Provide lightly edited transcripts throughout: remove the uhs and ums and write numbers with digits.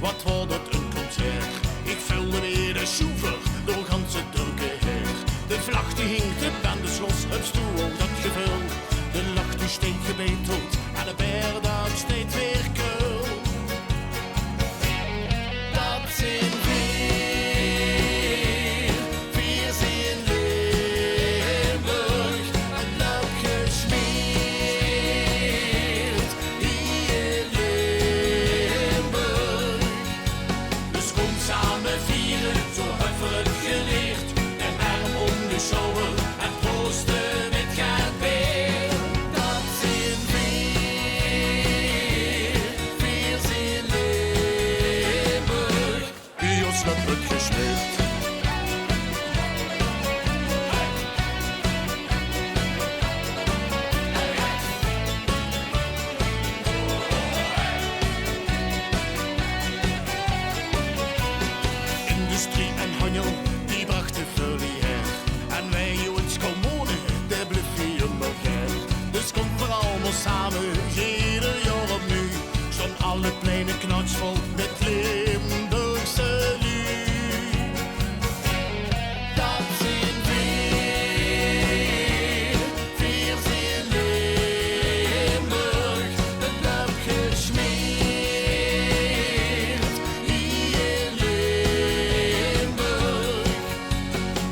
wat wordt het een concert. Ik vulde weer de schoever door ganse drukke her. De vlag die hing te bendes los, het stoel dat gevul. De lach die steekt gebeteld en de beer dat steekt weer keul. Dat zijn vier in Limburg. En dat gesmeerd hier in Limburg. Dus kom samen vieren, zo hebben we het geleerd. De arm om de schouder en proosten met gaat weer. Dat zijn vier in Limburg. Bij ons wordt het gesmeerd. Industrie en handel, die brachten veel her. En wij jongens komen, de bluffie nog her. Dus kom vooral maar samen, ieder jaar opnieuw. Zo'n alle kleine knatsvol met Limburgse lu. Dat zijn vier in Limburg. Het loopt gesmeerd hier in Limburg.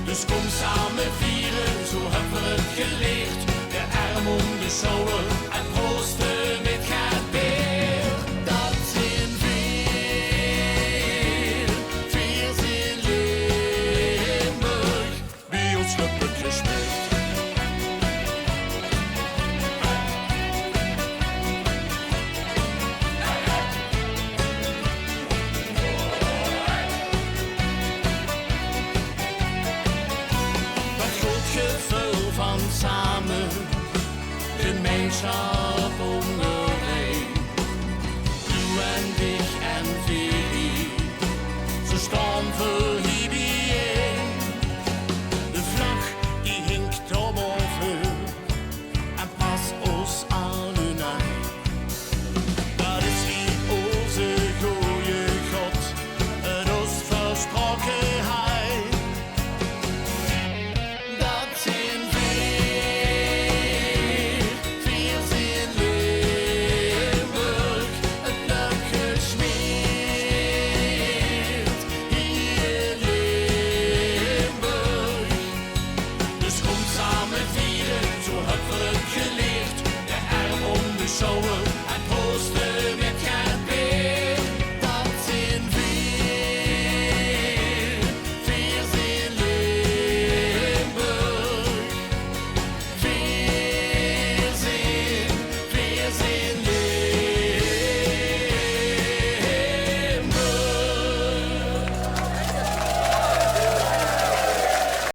Dus kom samen vieren, zo hebben we het geleerd. De arm om de schouder en proosten met gaat weer. Dat zijn vier in Limburg. Bij ons wordt het gesmeerd. Dat groot gevoel van samen, gemeenschap